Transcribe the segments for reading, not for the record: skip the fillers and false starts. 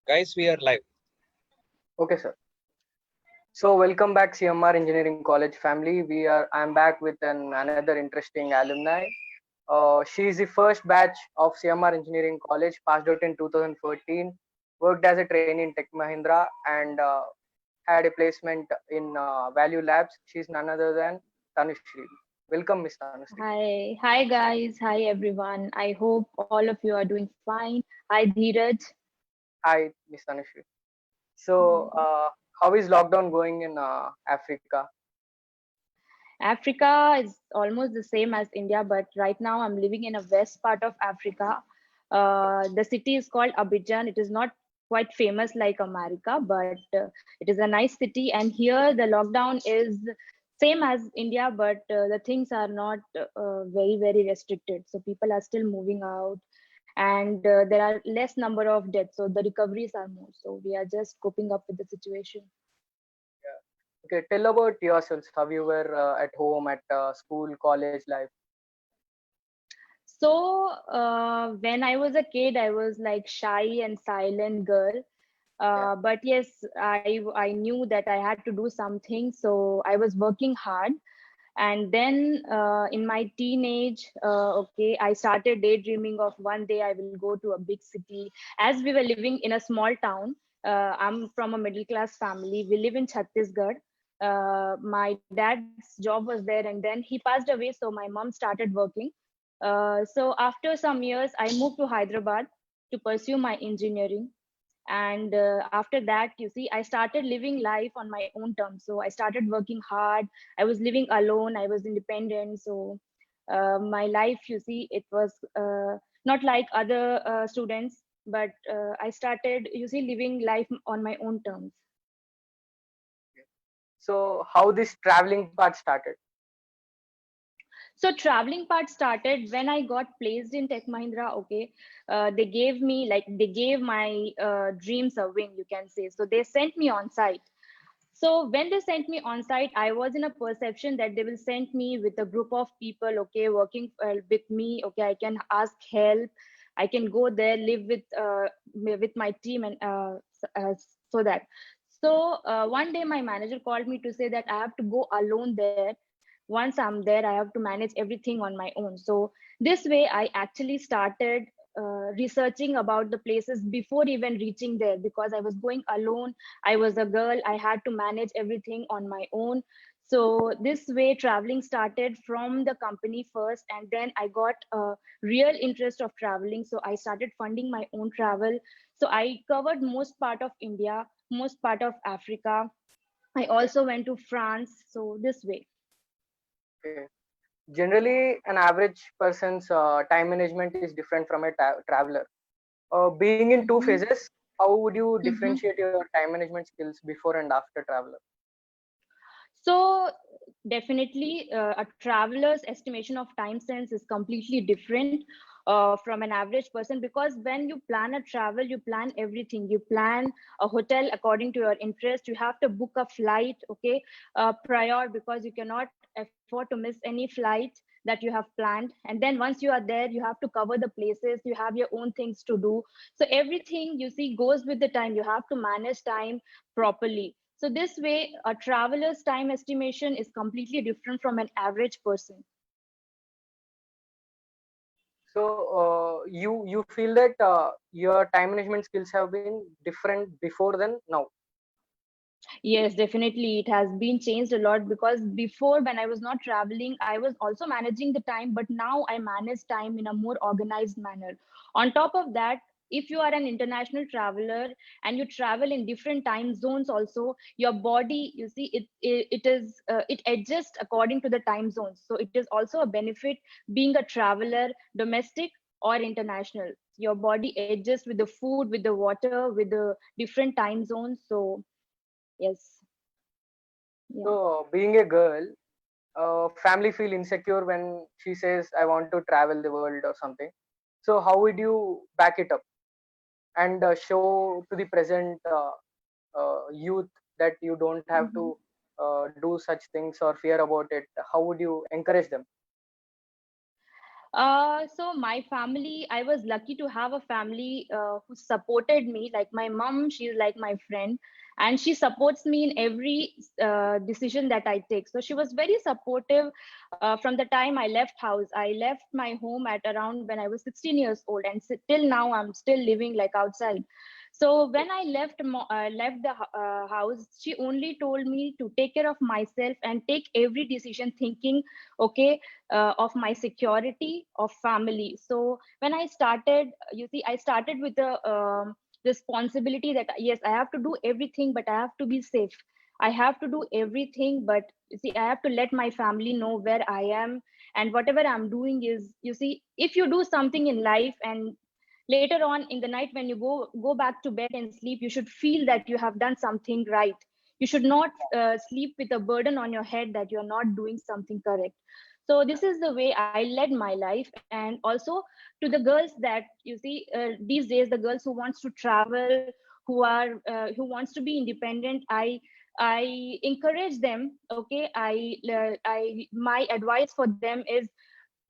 Guys, we are live. Okay, sir. So welcome back, CMR Engineering College family. I'm back with another interesting alumni. She is the first batch of CMR Engineering College, passed out in 2014, worked as a trainee in Tech Mahindra, and had a placement in Value Labs. She's none other than Tanushree. Welcome, Miss Tanushree. Hi guys, hi everyone. I hope all of you are doing fine. Hi Dheeraj. Hi, Miss Tanushree. So, how is lockdown going in Africa? Africa is almost the same as India, but right now I'm living in a west part of Africa. The city is called Abidjan. It is not quite famous like America, but it is a nice city. And here the lockdown is same as India, but the things are not very restricted. So people are still moving out, and there are less number of deaths. So the recoveries are more. So we are just coping up with the situation. Okay, tell about yourselves. How you were at home, at school, college life. So when I was a kid, I was like shy and silent girl. Yeah. But yes, I knew that I had to do something, so I was working hard. And then in my teenage, okay, I started daydreaming of one day I will go to a big city. As we were living in a small town, I'm from a middle class family. We live in Chhattisgarh. My dad's job was there, and then he passed away, so my mom started working. So after some years, I moved to Hyderabad to pursue my engineering. And after that, you see, I started living life on my own terms. So I started working hard. I was living alone. I was independent. So my life, you see, it was not like other students, but I started, you see, living life on my own terms. So, how this traveling part started? So traveling part started when I got placed in Tech Mahindra. Okay, they gave me, like, they gave my dreams a wing, you can say. So they sent me on site. So when they sent me on site, I was in a perception that they will send me with a group of people, okay, working with me. Okay, I can ask help. I can go there, live with my team, and so that. So one day my manager called me to say that I have to go alone there. Once I'm there, I have to manage everything on my own. So this way, I actually started researching about the places before even reaching there, because I was going alone. I was a girl. I had to manage everything on my own. So this way, traveling started from the company first, and then I got a real interest of traveling. So I started funding my own travel. So I covered most part of India, most part of Africa. I also went to France. So this way. Okay. Generally, an average person's time management is different from a traveler. Being in two Mhm. phases, how would you Mhm. differentiate your time management skills before and after traveler? So definitely, a traveler's estimation of time sense is completely different from an average person, because when you plan a travel, you plan everything. You plan a hotel according to your interest. You have to book a flight, okay, prior, because you cannot afford to miss any flight that you have planned. And then once you are there, you have to cover the places. You have your own things to do. So everything, you see, goes with the time. You have to manage time properly. So this way, a traveler's time estimation is completely different from an average person. So, you feel that your time management skills have been different before than now. Yes, definitely. It has been changed a lot, because before, when I was not traveling, I was also managing the time, but now I manage time in a more organized manner. On top of that, if you are an international traveler and you travel in different time zones also, your body, you see, it adjusts according to the time zones. So it is also a benefit being a traveler, domestic or international. Your body adjusts with the food, with the water, with the different time zones. So yes. Yeah. So, being a girl, family feel insecure when she says, "I want to travel the world" or something. So, how would you back it up and show to the present youth that you don't have Mhm. to do such things or fear about it? How would you encourage them? So my family, I was lucky to have a family who supported me. Like my mom, she's like my friend, and she supports me in every decision that I take. So she was very supportive from the time I left house. I left my home at around when I was 16 years old, and till now I'm still living like outside. So when I left the house, she only told me to take care of myself and take every decision thinking, okay, of my security, of family. So when I started, you see, I started with the responsibility that yes, I have to do everything, but I have to be safe. I have to do everything, but you see, I have to let my family know where I am, and whatever I'm doing is, you see, if you do something in life and later on in the night when you go back to bed and sleep, you should feel that you have done something right. You should not sleep with a burden on your head that you're not doing something correct. So this is the way I led my life. And also to the girls that you see these days, the girls who wants to travel, who wants to be independent, I encourage them. Okay, I my advice for them is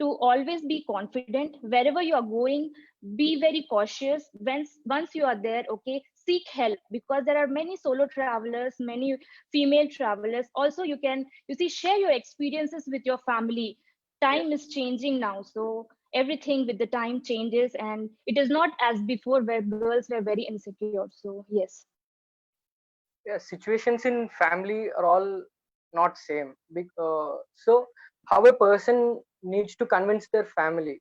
to always be confident wherever you are going. Be very cautious. Once you are there, okay, seek help, because there are many solo travelers, many female travelers. Also you see, share your experiences with your family. Yes. Time is changing now, so everything with the time changes, and it is not as before where girls were very insecure. So yes. Yeah, situations in family are all not same. So how a person needs to convince their family,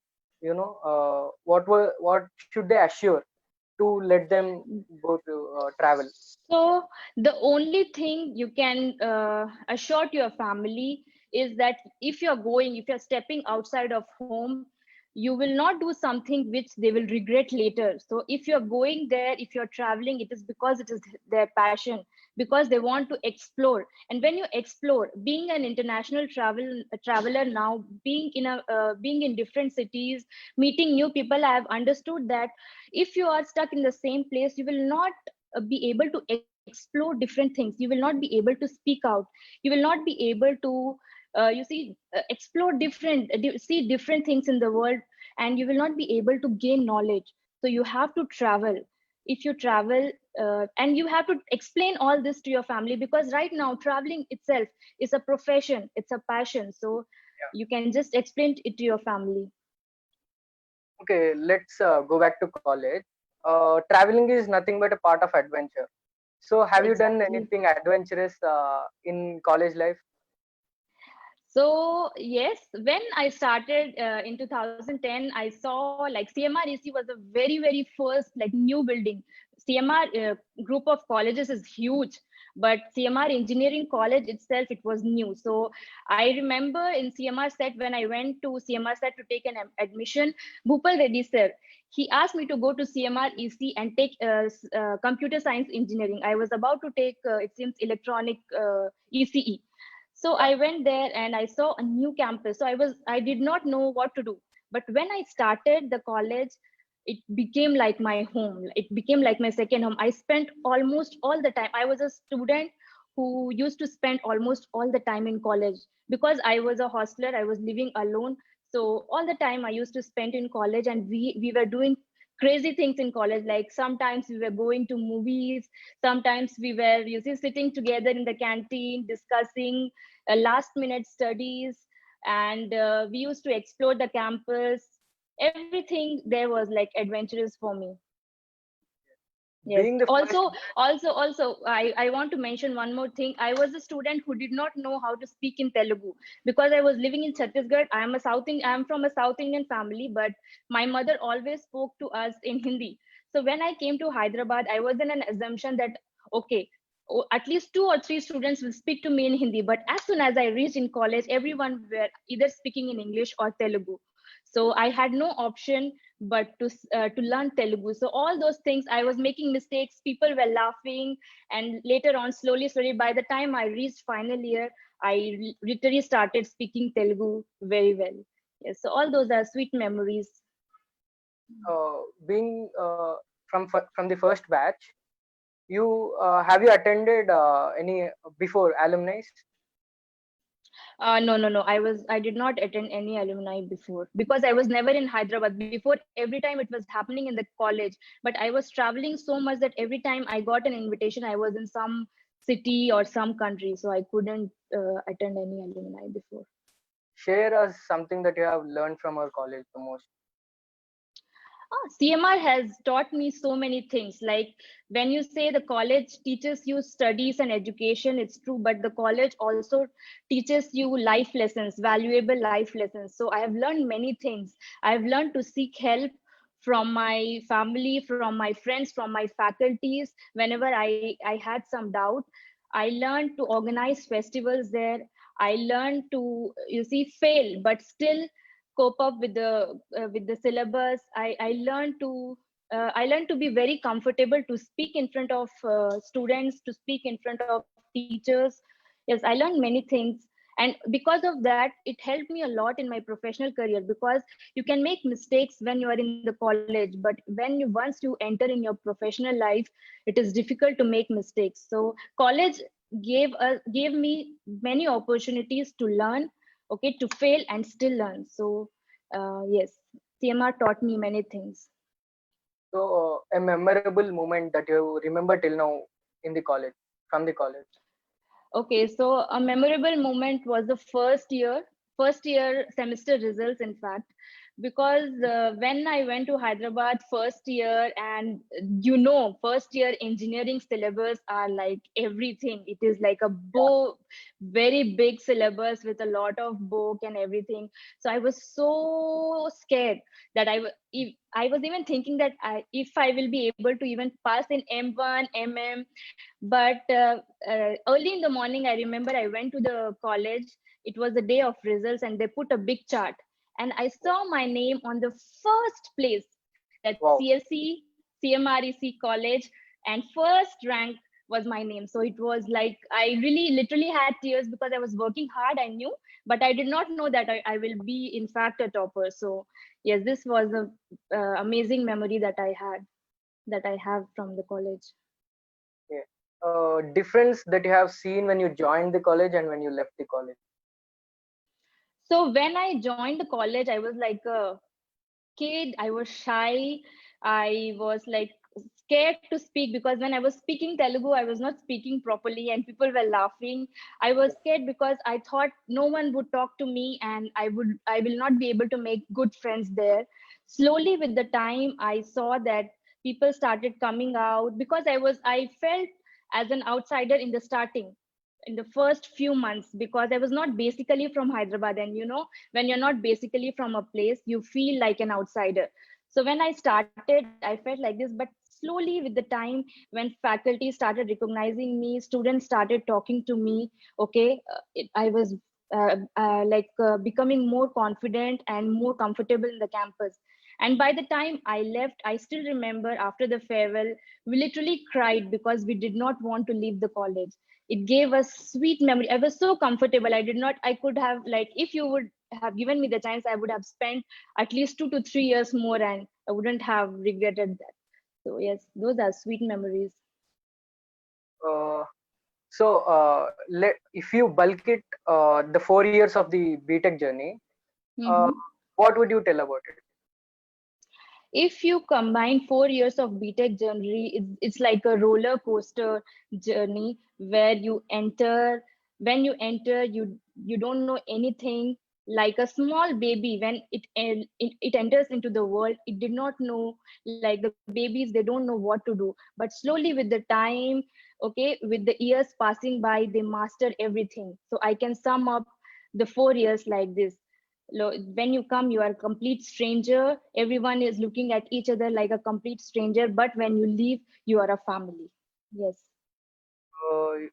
what should they assure to let them go to travel? So the only thing you can assure to your family is that if you're stepping outside of home, you will not do something which they will regret later. So if you're going there, if you're traveling, it is because it is their passion, because they want to explore. And when you explore, being an international traveler now, being in different cities, meeting new people, I have understood that if you are stuck in the same place, you will not be able to explore different things. You will not be able to speak out. You will not be able to explore see different things in the world, and you will not be able to gain knowledge. So you have to travel. If you travel, and you have to explain all this to your family, because right now traveling itself is a profession, it's a passion. So you can just explain it to your family. Okay, let's go back to college. Traveling is nothing but a part of adventure. So have you done Exactly. anything adventurous in college life? So yes, when I started in 2010, I saw like CMREC was a very first like new building. CMR group of colleges is huge, but CMR Engineering College itself, it was new. So I remember in CMR set, when I went to CMR set to take an admission, Bhupal Reddy sir, he asked me to go to CMR EC and take computer science engineering. I was about to take it seems electronic ECE. So I went there and I saw a new campus. So I did not know what to do. But when I started the college, it became like my home. It became like my second home. I spent almost all the time. I was a student who used to spend almost all the time in college, because I was a hostler. I was living alone. So all the time I used to spend in college, and we were doing crazy things in college. Like sometimes we were going to movies, sometimes we were sitting together in the canteen discussing last minute studies, and we used to explore the campus. Everything there was like adventurous for me. Yes. Being the first. Also, I want to mention one more thing. I was a student who did not know how to speak in Telugu, because I was living in Chhattisgarh. I am from a South Indian family, but my mother always spoke to us in Hindi. So when I came to Hyderabad, I was in an assumption that okay, at least two or three students will speak to me in Hindi. But as soon as I reached in college, everyone were either speaking in English or Telugu. So I had no option but to learn Telugu. So all those things, I was making mistakes. People were laughing, and later on, slowly, by the time I reached final year, I literally started speaking Telugu very well. Yes, so all those are sweet memories. Being from the first batch, you have you attended any before alumni? No. I did not attend any alumni before because I was never in Hyderabad. Before, every time it was happening in the college, but I was traveling so much that every time I got an invitation, I was in some city or some country, so I couldn't attend any alumni before. Share us something that you have learned from our college the most. CMR has taught me so many things. Like when you say the college teaches you studies and education, it's true, but the college also teaches you life lessons, valuable life lessons. So I have learned many things. I've learned to seek help from my family, from my friends, from my faculties. Whenever I had some doubt, I learned to organize festivals there. I learned to, you see, fail, but still cope up with the syllabus. I learned to be very comfortable to speak in front of students, to speak in front of teachers. Yes, I learned many things, and because of that, it helped me a lot in my professional career, because you can make mistakes when you are in the college, but once you enter in your professional life, it is difficult to make mistakes. So college gave me many opportunities to learn, okay, to fail and still learn. So yes, CMR taught me many things. So, a memorable moment that you remember till now in the college, from the college. Okay, so a memorable moment was the first year semester results, in fact, because when I went to Hyderabad first year, and first year engineering syllabus are like everything. It is like a very big syllabus with a lot of book and everything. So I was so scared that I was even thinking that if I will be able to even pass in M1, MM. But early in the morning, I remember I went to the college. It was the day of results, and they put a big chart. And I saw my name on the first place, that Wow. CSC, CMREC college, and first rank was my name. So it was like I really literally had tears because I was working hard, I knew, but I did not know that I will be, in fact, a topper. So, yes, this was a amazing memory that I have from the college. Yeah. Difference that you have seen when you joined the college and when you left the college. So when I joined the college, I was like a kid. I was shy. I was like scared to speak, because when I was speaking Telugu, I was not speaking properly and people were laughing. I was scared because I thought no one would talk to me, and I will not be able to make good friends there. Slowly with the time, I saw that people started coming out, because I felt as an outsider in the starting, in the first few months, because I was not basically from Hyderabad. And when you're not basically from a place, you feel like an outsider. So when I started, I felt like this, but slowly with the time, when faculty started recognizing me, students started talking to me, okay, I was becoming more confident and more comfortable in the campus. And by the time I left, I still remember after the farewell, we literally cried because we did not want to leave the college. It gave us sweet memory. I was so comfortable. I could have, like, if you would have given me the chance, I would have spent at least 2 to 3 years more, and I wouldn't have regretted that. So yes, those are sweet memories. Uh, if you bulk it, the 4 years of the BTech journey, uh, Mhm. what would you tell about it? If you combine 4 years of BTech journey, it's like a roller coaster journey where when you enter, you don't know anything. Like a small baby, when it enters into the world, it did not know, like the babies, they don't know what to do. But slowly with the time, okay, with the years passing by, they master everything. So I can sum up the 4 years like this. When you come, you are a complete stranger. Everyone is looking at each other like a complete stranger, but when you leave, you are a family. Yes. Uh,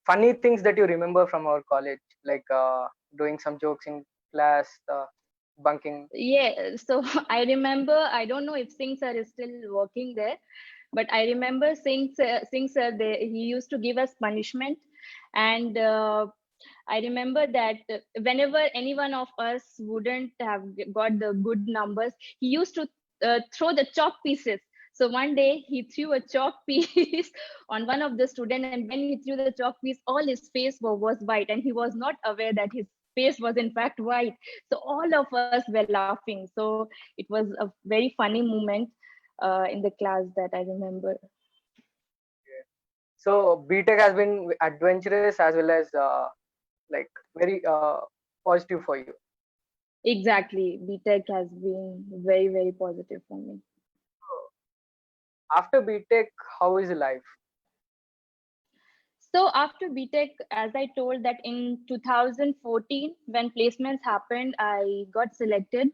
Funny things that you remember from our college, like doing some jokes in class, bunking. Yeah, so I remember, I don't know if Singh sir is still working there, but I remember Singh sir, he used to give us punishment. And I remember that whenever any one of us wouldn't have got the good numbers, he used to throw the chalk pieces. So one day he threw a chalk piece on one of the students, and when he threw the chalk piece, all his face was white, and he was not aware that his face was in fact white. So all of us were laughing. So it was a very funny moment in the class that I remember. So BTech has been adventurous as well as like very positive for you. Exactly. BTech has been very, very positive for me. After BTech, how is life? So after BTech, as I told that in 2014, when placements happened, I got selected.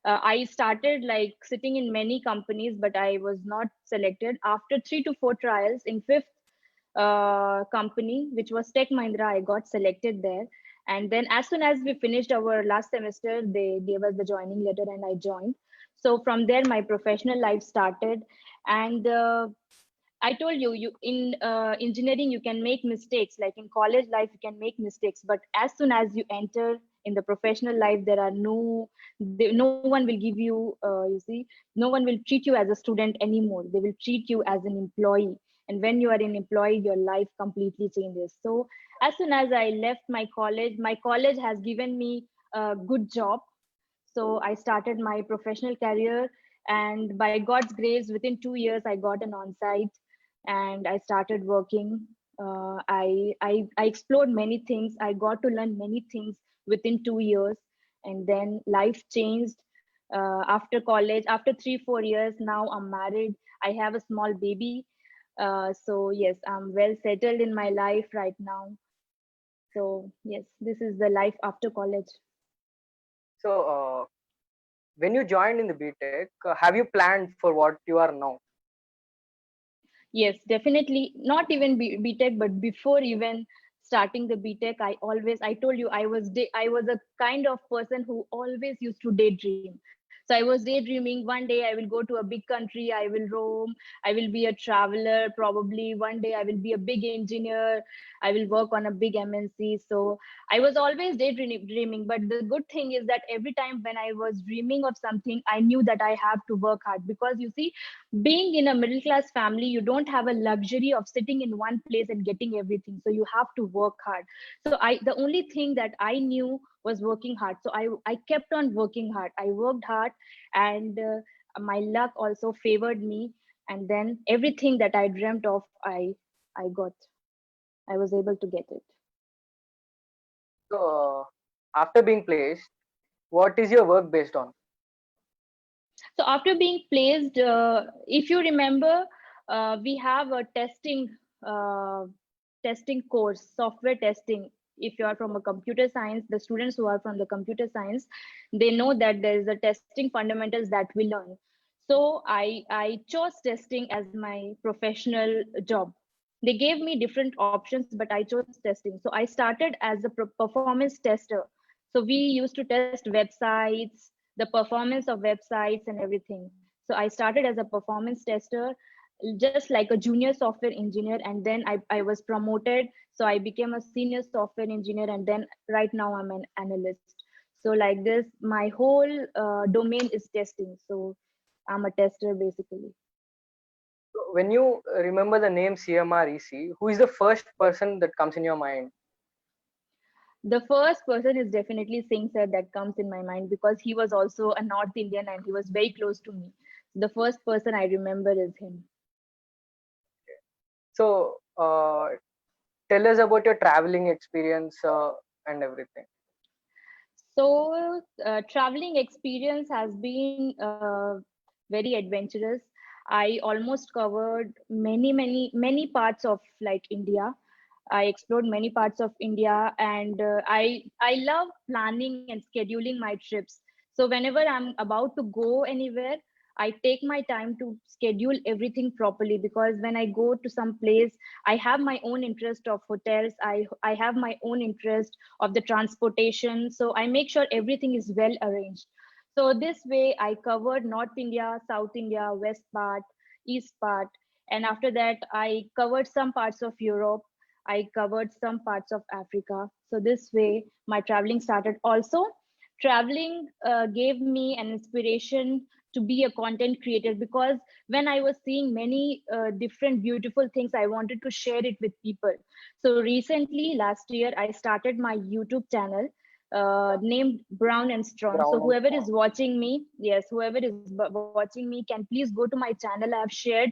I started like sitting in many companies, but I was not selected. After 3 to 4 trials, in fifth company, which was Tech Mahindra, I got selected there. And then as soon as we finished our last semester, they gave us the joining letter and I joined. So from there, my professional life started. And I told you, you in engineering, you can make mistakes. Like in college life, you can make mistakes. But as soon as you enter in the professional life, there are no one will give you, you see, no one will treat you as a student anymore. They will treat you as an employee. And when you are an employee, your life completely changes. So as soon as I left my college has given me a good job. So I started my professional career, and by God's grace, within 2 years, I got an on-site, and I started working. I explored many things. I got to learn many things within 2 years, and then life changed. After college, after 3 4 years, now I'm married. I have a small baby. So yes, I'm well settled in my life right now. So yes, this is the life after college. So when you joined in the BTech, have you planned for what you are now? Yes, definitely. Not even BTech, but before even starting the BTech, I told you I was a kind of person who always used to daydream. So I was daydreaming one day I will go to a big country, I will roam, I will be a traveler, probably one day I will be a big engineer, I will work on a big MNC. So I was always daydreaming, but the good thing is that every time when I was dreaming of something, I knew that I have to work hard because you see, being in a middle class family, you don't have a luxury of sitting in one place and getting everything, so you have to work hard. So I the only thing that I knew was working hard, so I kept on working hard. I worked hard, and my luck also favored me, and then everything that I dreamt of, I got. I was able to get it. So after being placed, what is your work based on? So after being placed, if you remember, we have a uh, testing course, software testing. If you are from a computer science, the students who are from the computer science, they know that there is a testing fundamentals that we learn. So I chose testing as my professional job. They gave me different options, but I chose testing. So I started as a performance tester. So we used to test websites, the performance of websites and everything. So I started as a performance tester, just like a junior software engineer, and then I was promoted. So I became a senior software engineer, and then right now I'm an analyst. So like this, my whole domain is testing. So I'm a tester basically. So when you remember the name CMR EC, who is the first person that comes in your mind? The first person is definitely Singh sir that comes in my mind because he was also a North Indian and he was very close to me. The first person I remember is him. So tell us about your traveling experience and everything. So traveling experience has been very adventurous. I almost covered many parts of like India. I explored many parts of India, and I love planning and scheduling my trips. So whenever I'm about to go anywhere, I take my time to schedule everything properly because when I go to some place, I have my own interest of hotels. I have my own interest of the transportation. So I make sure everything is well arranged. So this way, I covered North India, South India, West part, East part, and after that, I covered some parts of Europe. I covered some parts of Africa. So this way, my traveling started. Also, traveling gave me an inspiration to be a content creator because when I was seeing many different beautiful things, I wanted to share it with people. So recently, last year, I started my YouTube channel. named Brown and Strong. Brown So and whoever Strong. is watching me, yes, whoever is watching me, can please go to my channel. I have shared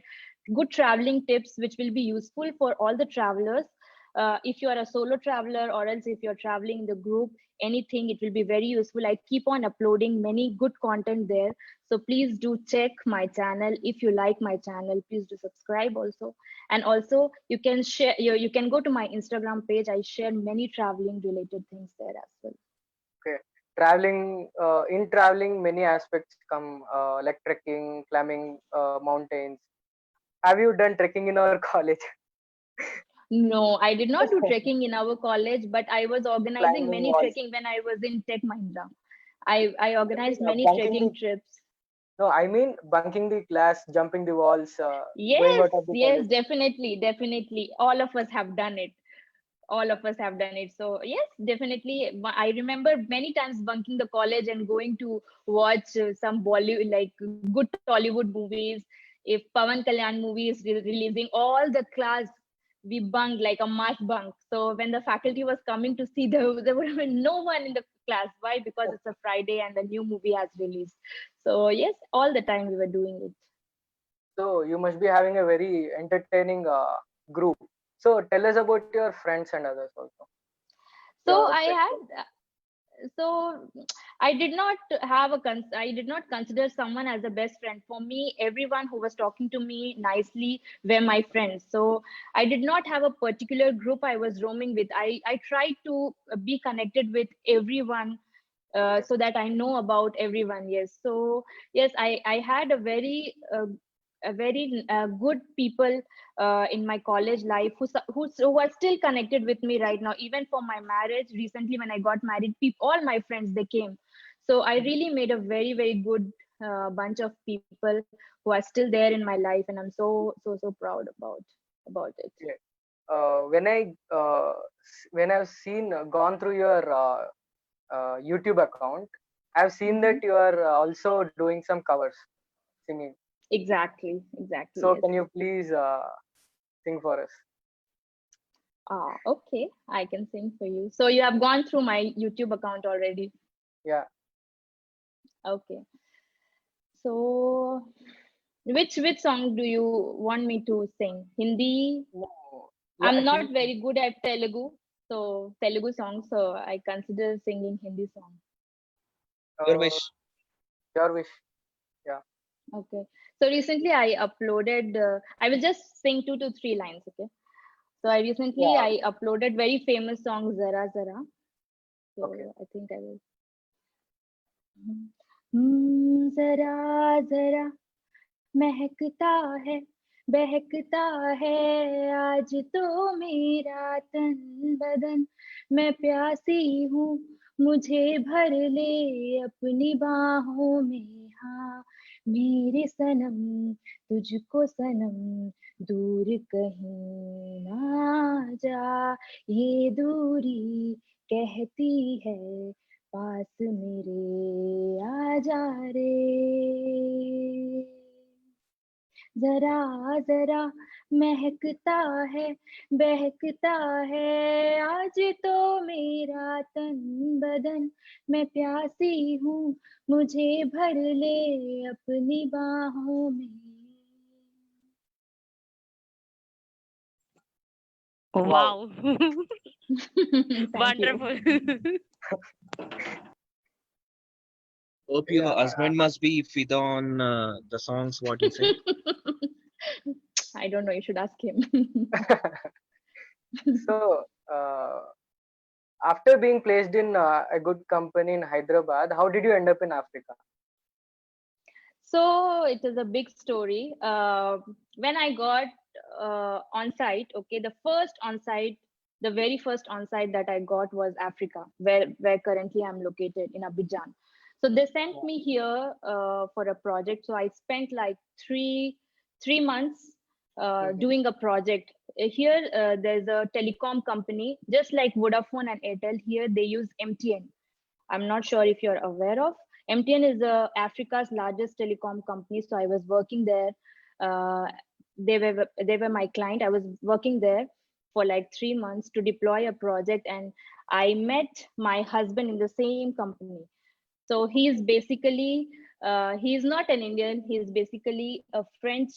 good traveling tips which will be useful for all the travelers. If you are a solo traveler, or else if you're traveling in the group, anything, it will be very useful. I keep on uploading many good content there. So please do check my channel. If you like my channel, please do subscribe also. And also you can share, you can go to my Instagram page. I share many traveling related things there as well. Okay. Traveling, in traveling, many aspects come, like trekking, climbing mountains. Have you done trekking in our college? No, I did not do trekking in our college, but I was organizing Climbing many walls. trekking when I was in Tech Mahindra. I I mean, organized many bunking trekking the, trips. no, I mean bunking the class, jumping the walls, going Yes, out of the yes, college. definitely, definitely. All of us have done it. All of us have done it. So yes, definitely. I remember many times bunking the college and going to watch some Bollywood, like good Tollywood movies. If Pavan Kalyan movie is releasing, all the class, we bunked like a mass bunk. So when the faculty was coming to see, there would have been no one in the class. Why? Because it's a Friday and the new movie has released. So yes, all the time we were doing it. So you must be having a very entertaining group. So tell us about your friends and others also. So Your I best had friends. so I did not have I did not consider someone as a best friend. For me, everyone who was talking to me nicely were my friends. So I did not have a particular group I was roaming with. I tried to be connected with everyone, Okay. so that I know about everyone. Yes. So yes, I had a very good people in my college life who are still connected with me right now. Even for my marriage recently, when I got married, all my friends, they came. So I Mhm. really made a very good bunch of people who are still there in my life, and I'm so proud about it. Yeah. When I've seen gone through your YouTube account, I've seen that Hmm. you are also doing some covers, singing. Exactly, So yes. can you please sing for us? Ah, okay, I can sing for you. So you have gone through my YouTube account already. Yeah. Okay. So which song do you want me to sing? Hindi? No. Yeah. I'm not very good at Telugu, so Telugu songs. So I consider singing Hindi song. Your Uh, wish. your wish. Yeah. Okay. So recently I uploaded. I will just sing 2 to 3 lines. Okay. So Yeah. I uploaded very famous song Zara Zara. Okay. So I think I will. Zara zara महकता है बहकता है आज तो मेरा तन बदन मैं प्यासी हूँ मुझे भर ले अपनी बाहों में हाँ मेरे सनम तुझको सनम दूर कहीं ना जा ये दूरी कहती है पास मेरे आ जा रे जरा जरा महकता है बहकता है आज तो मेरा तन बदन मैं प्यासी हूँ मुझे भर ले अपनी बाहों में Wow. Wow. Thank you. Wonderful. Hope your Yeah. husband must be fit on the songs what you sing. I don't know, you should ask him. So, after being placed in a good company in Hyderabad, how did you end up in Africa? So it is a big story. When I got on site, okay, the very first on site that I got was Africa, where currently I'm located in Abidjan. So they sent me here for a project. So I spent like three months Mhm. doing a project. Here, there's a telecom company, just like Vodafone and Airtel. Here they use MTN. I'm not sure if you're aware of. MTN is Africa's largest telecom company, so I was working there. Uh, they were my client. I was working there, for like 3 months to deploy a project, and I met my husband in the same company. So he's not an Indian. He's basically a French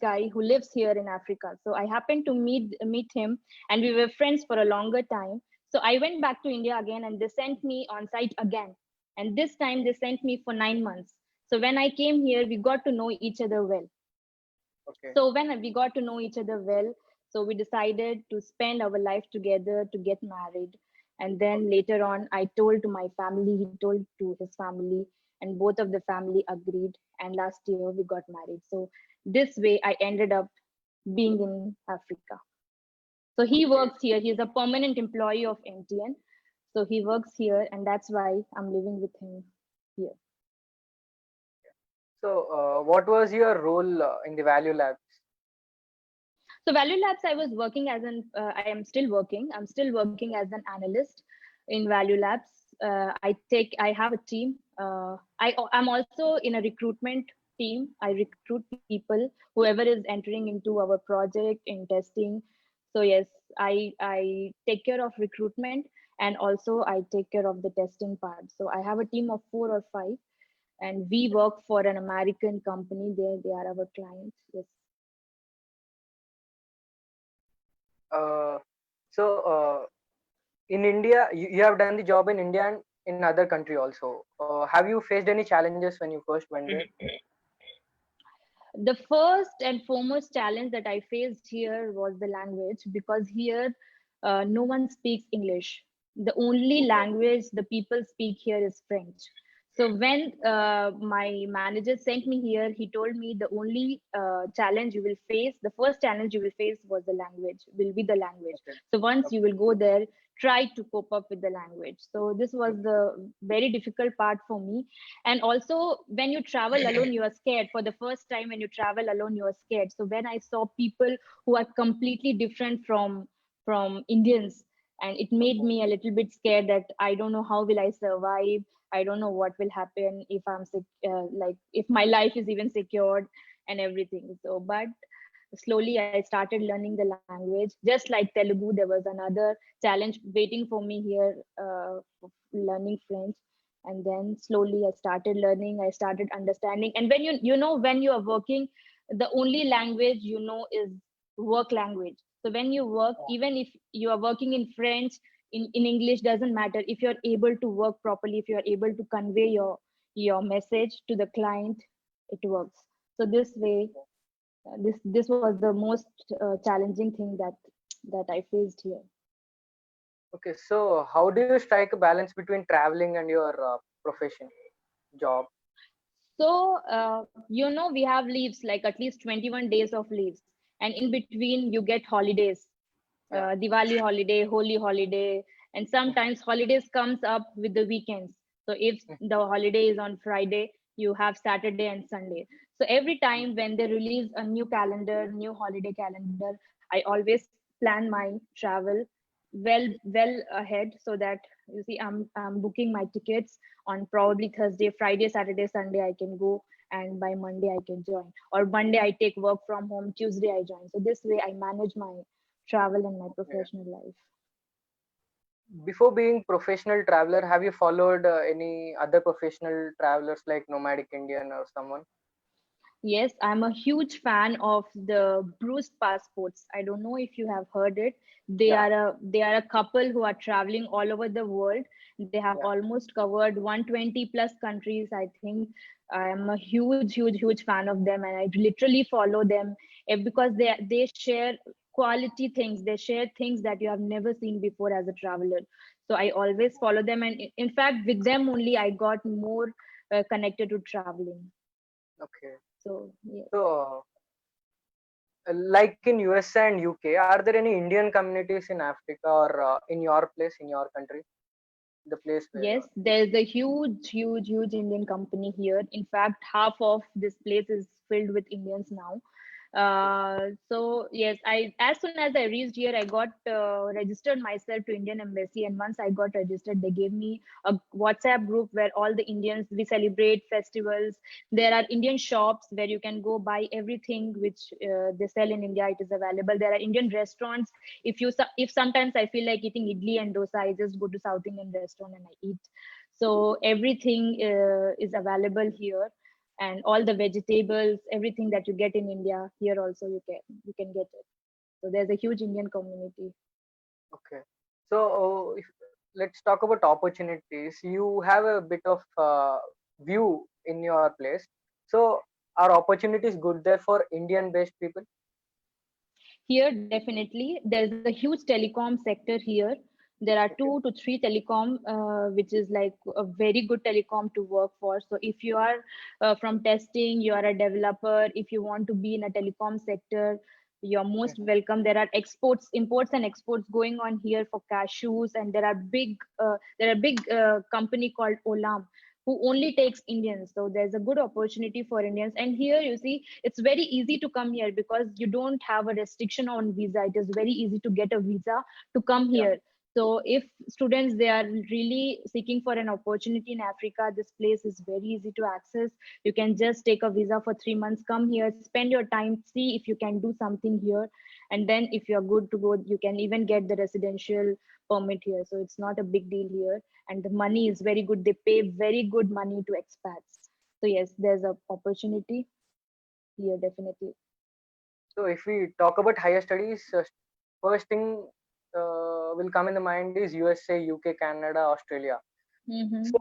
guy who lives here in Africa. So I happened to meet him, and we were friends for a longer time. So I went back to India again, and they sent me on site again. And this time they sent me for 9 months. So when I came here, we got to know each other well. Okay. So when we got to know each other well, so we decided to spend our life together, to get married. And then later on, I told to my family, he told to his family, and both of the family agreed. And last year we got married. So this way I ended up being in Africa. So he works here. He's a permanent employee of MTN. So he works here, and that's why I'm living with him here. So, what was your role in the Value Labs? So Value Labs, I was working as I am still working. I'm still working as an analyst in Value Labs. I have a team. I'm also in a recruitment team. I recruit people, whoever is entering into our project in testing. So yes, I take care of recruitment, and also I take care of the testing part. So I have a team of 4 or 5, and we work for an American company. They are our clients. Yes. Uh, so, in India, you have done the job in India and in other country also. Have you faced any challenges when you first went there? The first and foremost challenge that I faced here was the language, because here no one speaks English. The only language the people speak here is French. So when my manager sent me here, he told me the only challenge you will face, the first challenge you will face was will be the language. Okay. So once you will go there, try to cope up with the language. So this was the very difficult part for me. And also when you travel alone, you are scared. For the first time when you travel alone, you are scared. So when I saw people who are completely different from Indians, and it made me a little bit scared that I don't know how will I survive. I don't know what will happen if like if my life is even secured and everything. So but slowly I started learning the language. Just like Telugu, there was another challenge waiting for me here, learning French. And then slowly I started learning, I started understanding. And when when you are working, the only language is work language. So when you work, even if you are working in French, in English, doesn't matter. If you're able to work properly, if you're able to convey your message to the client, it works. So this way, this was the most challenging thing that I faced here. Okay, so how do you strike a balance between traveling and your profession, job? So we have leaves, like at least 21 days of leaves, and in between you get holidays, Diwali holiday, Holi holiday, and sometimes holidays comes up with the weekends. So if the holiday is on Friday, you have Saturday and Sunday. So every time when they release a new calendar, new holiday calendar, I always plan my travel well ahead, so that you see I'm booking my tickets on probably Thursday, Friday, Saturday, Sunday I can go, and by Monday I can join, or Monday I take work from home, Tuesday I join. So this way I manage my travel and my professional life. Before being professional traveler, have you followed any other professional travelers like Nomadic Indian or someone? Yes, I'm a huge fan of the Bruce Passports. I don't know if you have heard it. They are a couple who are traveling all over the world. They have almost covered 120 plus countries, I think. I am a huge fan of them, and I literally follow them because they share quality things. They share things that you have never seen before as a traveler. So I always follow them, and in fact, with them only I got more connected to traveling. Okay. So yes. So, like in USA and UK, are there any Indian communities in Africa or in your place, in your country, the place where? Yes, there's a huge Indian company here. In fact, half of this place is filled with Indians now. So yes, I as soon as I reached here, I got registered myself to Indian Embassy, and once I got registered, they gave me a WhatsApp group where all the Indians, we celebrate festivals. There are Indian shops where you can go buy everything which they sell in India. It is available. There are Indian restaurants. If sometimes I feel like eating idli and dosa, I just go to South Indian restaurant and I eat. So everything is available here, and all the vegetables, everything that you get in India, here also you can get it. So there's a huge Indian community. Okay. So let's talk about opportunities. You have a bit of view in your place. So are opportunities good there for Indian-based people? Here, definitely, there's a huge telecom sector here. There are Okay. 2 to 3 telecom, which is like a very good telecom to work for. So if you are from testing, you are a developer. If you want to be in a telecom sector, you're most Mhm. welcome. There are imports and exports going on here for cashews, and there are big company called Olam who only takes Indians. So there's a good opportunity for Indians. And here you see, it's very easy to come here because you don't have a restriction on visa. It is very easy to get a visa to come Yeah. here. So if students, they are really seeking for an opportunity in Africa, this place is very easy to access. You can just take a visa for 3 months, come here, spend your time, see if you can do something here. And then if you're good to go, you can even get the residential permit here. So it's not a big deal here. And the money is very good. They pay very good money to expats. So yes, there's a opportunity here, definitely. So if we talk about higher studies, first thing will come in the mind is USA, UK, Canada, Australia. Mm-hmm. So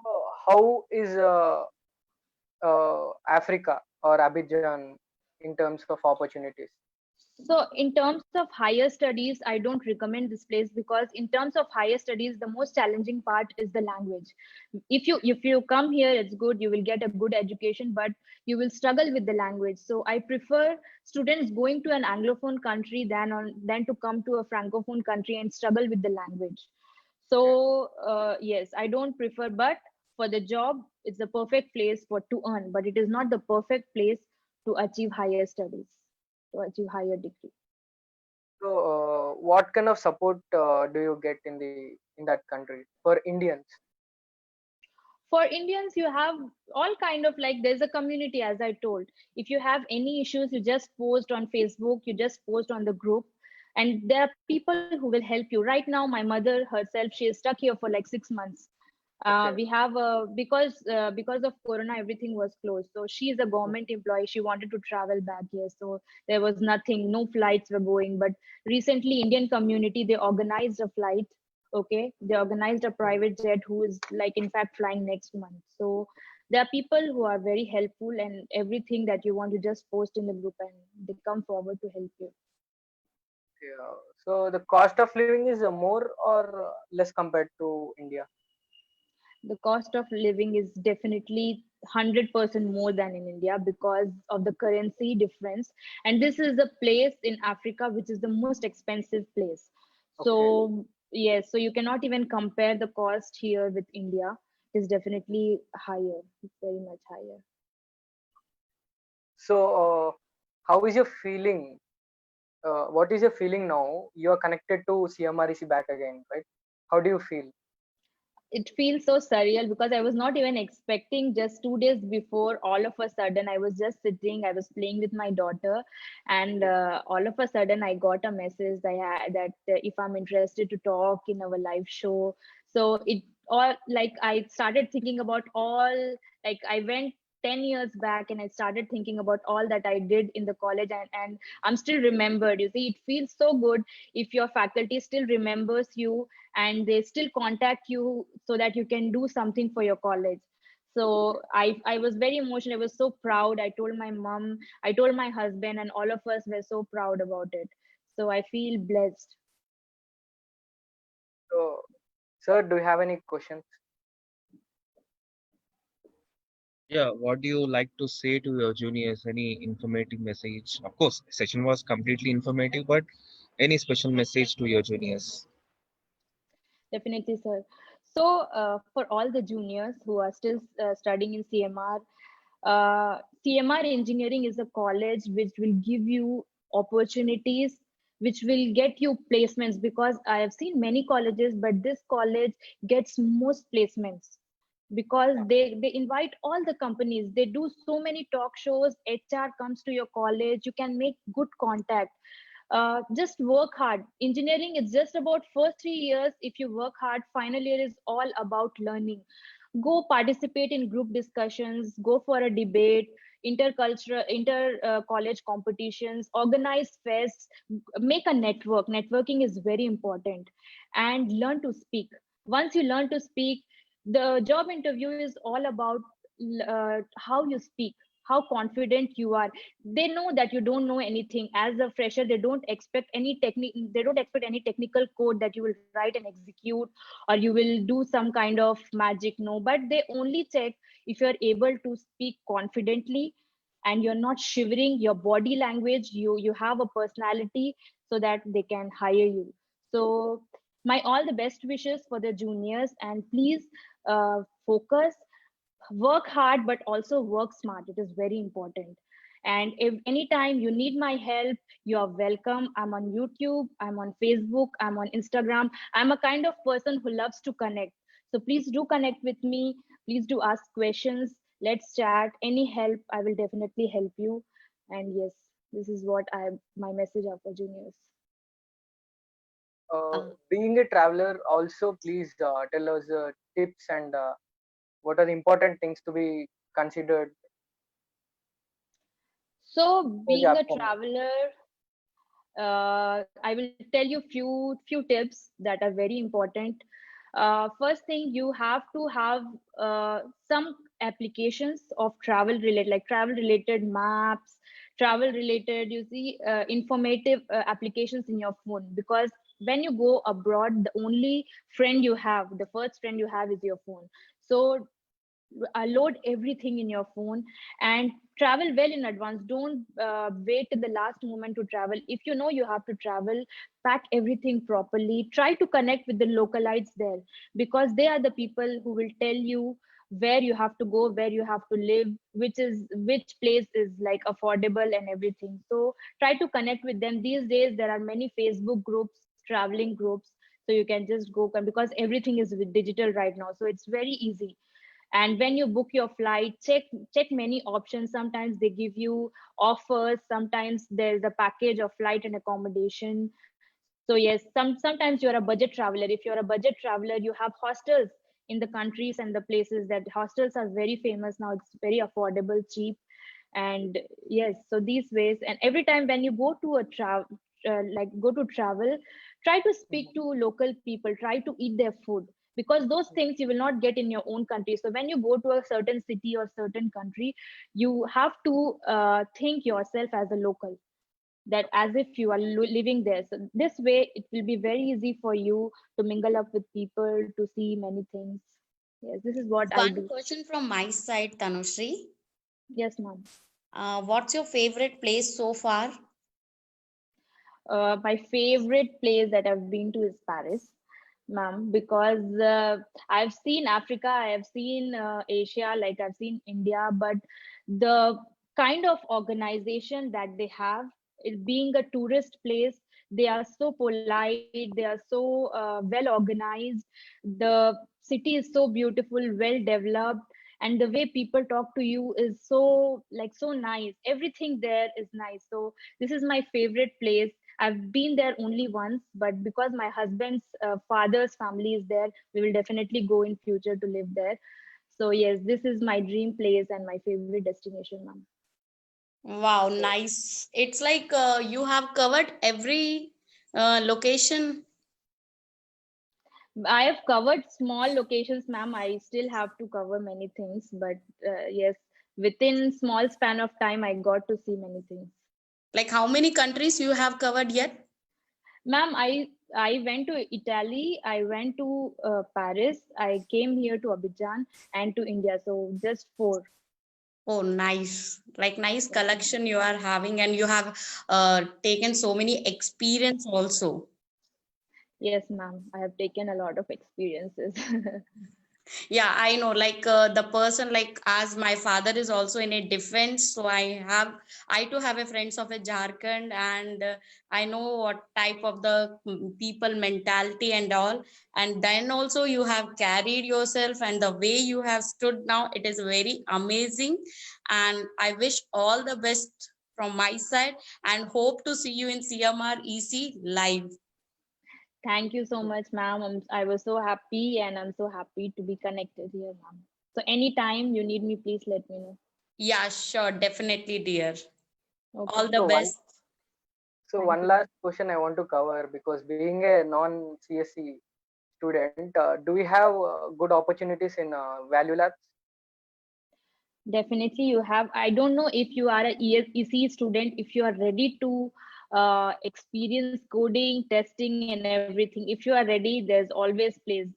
how is Africa or Abidjan in terms of opportunities? So in terms of higher studies, I don't recommend this place because in terms of higher studies, the most challenging part is the language. If you come here, it's good, you will get a good education, but you will struggle with the language. So I prefer students going to an Anglophone country than to come to a Francophone country and struggle with the language. So yes, I don't prefer, but for the job, it's the perfect place for to earn, but it is not the perfect place to achieve higher studies, to achieve higher degree. So what kind of support do you get in that country for Indians? For Indians, you have all kind of, like, there's a community, as I told. If you have any issues, you just post on Facebook, you just post on the group, and there are people who will help you. Right now, my mother herself, she is stuck here for like 6 months. Okay. We have because of Corona, everything was closed. So she is a government employee. She wanted to travel back here, so there was nothing, no flights were going. But recently, Indian community, they organized a flight. Okay, they organized a private jet who is, like, in fact, flying next month. So there are people who are very helpful, and everything that you want to just post in the group, and they come forward to help you. Yeah. So the cost of living is more or less compared to India? The cost of living is definitely 100% more than in India because of the currency difference. And this is the place in Africa which is the most expensive place. Okay. So, yes, so you cannot even compare the cost here with India. It's definitely higher, it's very much higher. So how is your feeling? What is your feeling now? You are connected to CMREC back again, right? How do you feel? It feels so surreal because I was not even expecting. Just 2 days before, all of a sudden, I was just sitting, I was playing with my daughter, and all of a sudden, I got a message that if I'm interested to talk in our live show. So it all, like, I started thinking about all, like, I went 10 years back and I started thinking about all that I did in the college, and I'm still remembered. You see, it feels so good if your faculty still remembers you and they still contact you so that you can do something for your college. So I was very emotional. I was so proud. I told my mom, I told my husband, and all of us were so proud about it. So I feel blessed. So, sir, do you have any questions? Yeah, what do you like to say to your juniors? Any informative message? Of course, session was completely informative, but any special message to your juniors? Definitely, sir. So for all the juniors who are still studying in CMR, CMR Engineering is a college which will give you opportunities, which will get you placements, because I have seen many colleges, but this college gets most placements because they invite all the companies. They do so many talk shows. HR comes to your college. You can make good contact. Just work hard. Engineering is just about first 3 years. If you work hard, final year is all about learning. Go participate in group discussions, go for a debate, intercultural, inter college competitions, organize fests, make a network. Networking is very important, and learn to speak. Once you learn to speak, the job interview is all about how you speak, how confident you are. They know that you don't know anything. As a fresher, they don't expect any technique, they don't expect any technical code that you will write and execute, or you will do some kind of magic. No, but they only check if you're able to speak confidently and you're not shivering, your body language, you have a personality, so that they can hire you. So my all the best wishes for the juniors, and please focus, work hard, but also work smart. It is very important. And if anytime you need my help, you are welcome. I'm on YouTube, I'm on Facebook, I'm on Instagram. I'm a kind of person who loves to connect. So please do connect with me. Please do ask questions. Let's chat. Any help, I will definitely help you. And yes, this is what my message are for juniors. Being a traveler, also please tell us tips and what are the important things to be considered. So So, being yeah, a traveler, I will tell you few tips that are very important. First thing, you have to have some applications of travel related, like travel related maps, travel related, you see, informative applications in your phone. Because when you go abroad, the only friend you have, the first friend you have is your phone. So load everything in your phone and travel well in advance. Don't wait till the last moment to travel. If you know you have to travel, pack everything properly. Try to connect with the localites there, because they are the people who will tell you where you have to go, where you have to live, which place is like affordable and everything. So try to connect with them. These days there are many Facebook groups, traveling groups, so you can just go, because everything is with digital right now, so it's very easy. And when you book your flight, check many options. Sometimes they give you offers, sometimes there's a package of flight and accommodation. So yes, sometimes you're a budget traveler. If you're a budget traveler, you have hostels in the countries and the places. That hostels are very famous now. It's very affordable, cheap. And yes, so these ways. And every time when you go to a travel, like go to travel, try to speak to local people, try to eat their food, because those things you will not get in your own country. So when you go to a certain city or certain country, you have to think yourself as a local, that as if you are living there. So this way it will be very easy for you to mingle up with people, to see many things. Yes, this is what I One do. question from my side, Tanushri. Yes, ma'am. What's your favorite place so far? My favorite place that I've been to is Paris, ma'am, because I've seen Africa, I have seen Asia, like I've seen India, but the kind of organization that they have, it being a tourist place, they are so polite, they are so well organized. The city is so beautiful, well developed, and the way people talk to you is so like so nice. Everything there is nice. So this is my favorite place. I've been there only once, but because my husband's father's family is there, we will definitely go in future to live there. So yes, this is my dream place and my favorite destination, ma'am. Wow, nice. It's like you have covered every location. I have covered small locations, ma'am. I still have to cover many things, but yes, within small span of time, I got to see many things. Like how many countries you have covered yet? Ma'am, I went to Italy, I went to Paris, I came here to Abidjan and to India. So just four. Oh, nice. Like nice collection you are having, and you have taken so many experience also. Yes, ma'am. I have taken a lot of experiences. Yeah, I know, like the person, like as my father is also in a defense, so I too have a friends of a Jharkhand, and I know what type of the people mentality and all. And then also you have carried yourself, and the way you have stood now, it is very amazing. And I wish all the best from my side, and hope to see you in CMR EC live. Thank you so much, ma'am. I was so happy and I'm so happy to be connected here, ma'am. So anytime you need me, please let me know. Yeah, sure, definitely, dear. Okay. All the So one best. so Thank one you. last question I want to cover, because being a non-CSC student, do we have good opportunities in Value Labs? Definitely, you have. I don't know if you are a EC student, if you are ready to experience coding, testing, and everything. If you are ready, there's always place.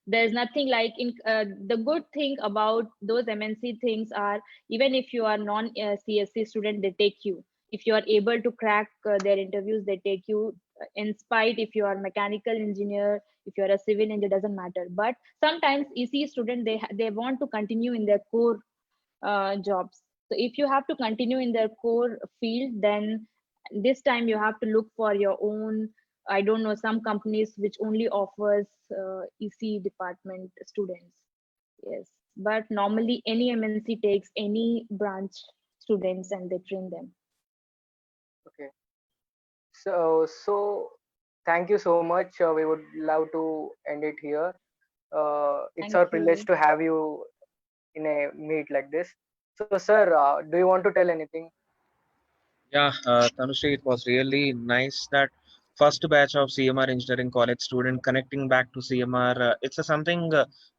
There's nothing like in the good thing about those MNC things are, even if you are non CSC student, they take you. If you are able to crack their interviews, they take you. In spite if you are mechanical engineer, if you are a civil engineer, doesn't matter. But sometimes EC student they want to continue in their core jobs. So if you have to continue in their core field, then this time you have to look for your own. I don't know, some companies which only offers EC department students. Yes, but normally any MNC takes any branch students and they train them. Okay. So thank you so much. We would love to end it here. It's Thank our privilege you. to have you in a meet like this. So, sir, do you want to tell anything? Yeah, Tanushree, it was really nice that first batch of CMR Engineering College student connecting back to CMR. It's a something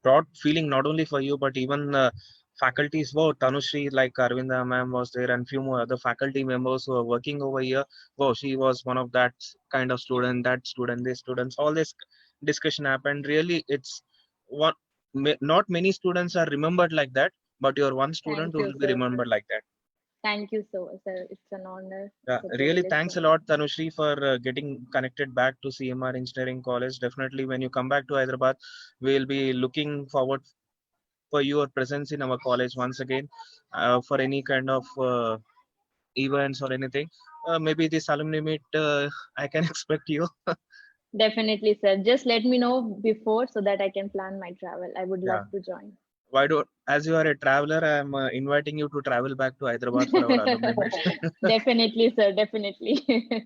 broad feeling not only for you but even faculties. Wow, Tanushree, like Arvinda ma'am was there, and few more other faculty members who are working over here. Wow, she was one of that kind of student, that student, these students. All this discussion happened. Really, it's one. Not many students are remembered like that, but you're one student Thank who you, will be sir. remembered like that. Thank you so, sir. It's an honor. Yeah, It's a really privilege thanks for a me. lot, Tanushri, for getting connected back to CMR Engineering College. Definitely, when you come back to Hyderabad, we'll be looking forward for your presence in our college once again for any kind of events or anything. Maybe this alumni meet, I can expect you. Definitely, sir. Just let me know before so that I can plan my travel. I would love Yeah. to join. Why don't, as you are a traveler, I'm inviting you to travel back to Hyderabad for our alumni meet. Definitely, sir. Definitely. Yeah.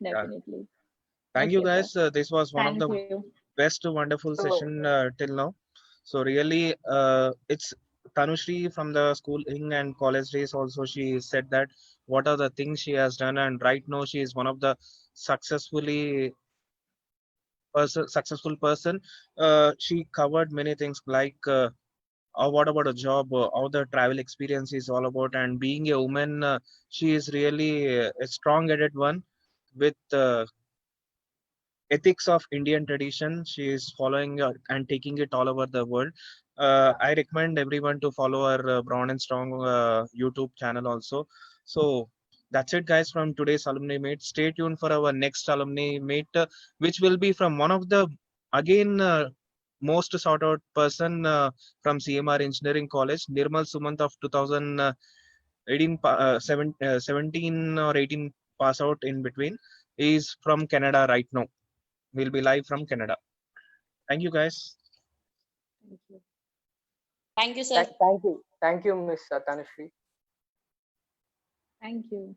Definitely. Thank you, Okay, sir. guys. This was one of Thank the you. best wonderful So, session till now. So really, it's Tanushri from the schooling and college days. Also, she said that what are the things she has done, and right now she is one of the successful person. She covered many things like what about a job, how the travel experience is all about, and being a woman, she is really a strong-headed one with ethics of Indian tradition. She is following and taking it all over the world. I recommend everyone to follow our Brown and Strong YouTube channel also. So that's it, guys, from today's alumni meet. Stay tuned for our next alumni meet, which will be from one of the again most sought out person from CMR Engineering College, Nirmal Sumant of 2018, 17 or 18 pass out in between. He is from Canada right now. We'll be live from Canada. Thank you, guys. Thank you. Thank you, sir. thank you, Miss Tanushree. Thank you.